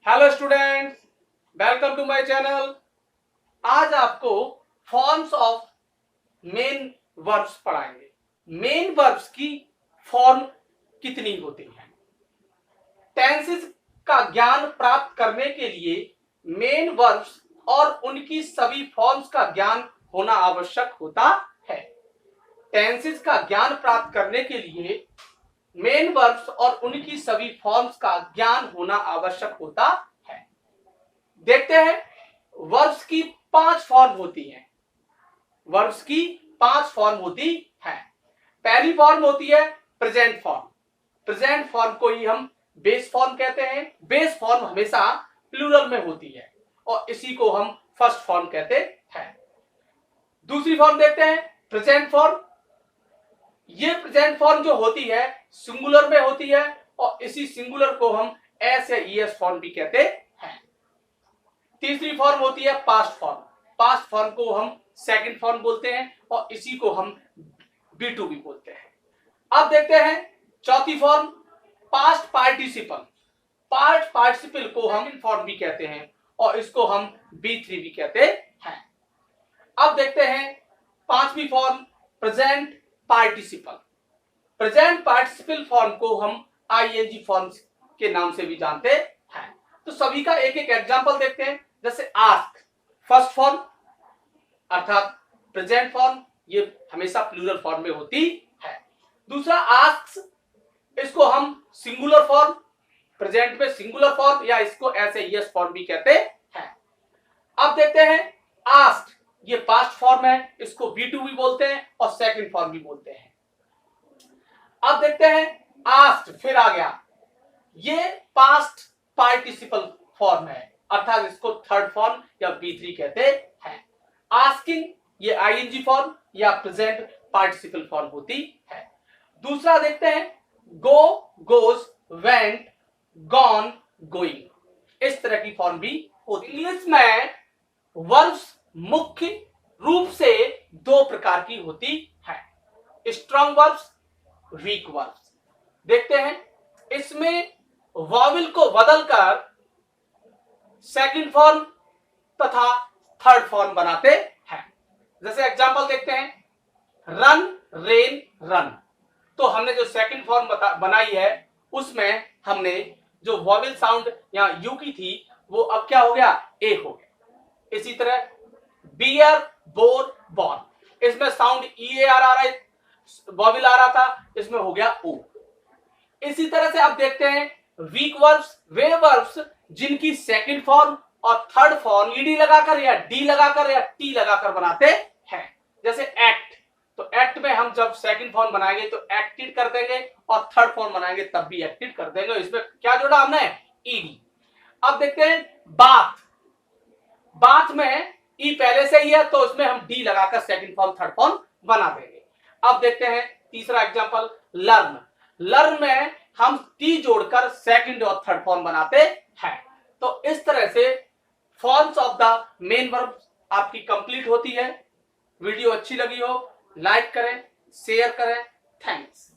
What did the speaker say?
Hello students, welcome to my channel. आज आपको forms of main verbs पढ़ाएंगे। Main verbs की फॉर्म कितनी होती है? टेंसेस का ज्ञान प्राप्त करने के लिए मेन वर्ब्स और उनकी सभी फॉर्म्स का ज्ञान होना आवश्यक होता है। टेंसेस का ज्ञान प्राप्त करने के लिए मेन वर्ब्स और उनकी सभी फॉर्म्स का ज्ञान होना आवश्यक होता है। देखते हैं, वर्ब्स की 5 फॉर्म होती हैं। वर्ब्स की 5 फॉर्म होती है। पहली फॉर्म होती है प्रेजेंट फॉर्म। प्रेजेंट फॉर्म को ही हम बेस फॉर्म कहते हैं। बेस फॉर्म हमेशा प्लूरल में होती है और इसी को हम फर्स्ट फॉर्म कहते हैं। दूसरी फॉर्म देखते हैं प्रेजेंट फॉर्म। ये प्रेजेंट फॉर्म जो होती है सिंगुलर में होती है और इसी सिंगुलर को हम एस या ईएस फॉर्म भी कहते हैं। तीसरी फॉर्म होती है पास्ट फॉर्म। पास्ट फॉर्म को हम सेकंड फॉर्म बोलते हैं और इसी को हम B2 भी बोलते हैं। अब देखते हैं चौथी form past participle. Past participle को हम फॉर्म भी कहते हैं और इसको हम B3 भी कहते हैं। अब देखते हैं पांचवी form present participle. Present participle form को हम ING फॉर्म के नाम से भी जानते हैं। तो सभी का एक एक एग्जांपल देखते हैं। जैसे आस्क, फर्स्ट फॉर्म अर्थात प्रेजेंट फॉर्म, ये हमेशा प्लूरल फॉर्म में होती है। दूसरा आस्क्स, इसको हम सिंगुलर फॉर्म, प्रेजेंट में सिंगुलर फॉर्म या इसको ऐसे यस फॉर्म भी कहते हैं। अब देखते हैं आस्क्ड, ये पास्ट फॉर्म है, इसको B2 भी बोलते हैं और सेकंड फॉर्म भी बोलते हैं। अब देखते हैं आस्क्ड, फिर आ गया, ये पास्ट पार्टिसिपल फॉर्म है अर्थात इसको थर्ड फॉर्म या B3 कहते हैं। आस्किंग, ये ING फॉर्म या प्रेजेंट पार्टिसिपल फॉर्म होती है। दूसरा देखते हैं गो, गोज, वेंट, गॉन, गोइंग, इस तरह की फॉर्म भी होती है। इंग्लिश में वर्ब्स मुख्य रूप से 2 प्रकार की होती है, स्ट्रॉन्ग वर्ब्स, वीक वर्ब्स। देखते हैं, इसमें वॉवेल को बदलकर सेकंड फॉर्म तथा थर्ड फॉर्म बनाते हैं। जैसे एग्जांपल देखते हैं, रन, रेन, रन। तो हमने जो सेकंड फॉर्म बनाई है उसमें हमने जो वॉवेल साउंड या यू की थी वो अब क्या हो गया, ए हो गया। इसी तरह बियर, बोर, बॉर्न, इसमें साउंड EAR आ रहा है, वॉवेल आ रहा था, इसमें हो गया ओ। इसी तरह से आप देखते हैं वीक वर्ब्स, वे वर्ब्स जिनकी सेकंड फॉर्म और थर्ड फॉर्म ED लगाकर या D लगाकर या T लगाकर बनाते हैं। जैसे एक्ट, तो एक्ट में हम जब सेकंड फॉर्म बनाएंगे तो एक्टेड कर देंगे और थर्ड फॉर्म बनाएंगे तब भी एक्टेड कर देंगे। इसमें क्या जोड़ा हमने, ED। अब देखते हैं बाथ, बाथ में E पहले से ही है तो उसमें हम D लगाकर सेकंड फॉर्म थर्ड फॉर्म बना देंगे। अब देखते हैं तीसरा एग्जांपल लर्न। लर्न में हम T जोड़कर सेकंड और थर्ड फॉर्म बनाते हैं। तो इस तरह से forms of the main verb आपकी कंप्लीट होती है। वीडियो अच्छी लगी हो लाइक करें, शेयर करें। थैंक्स।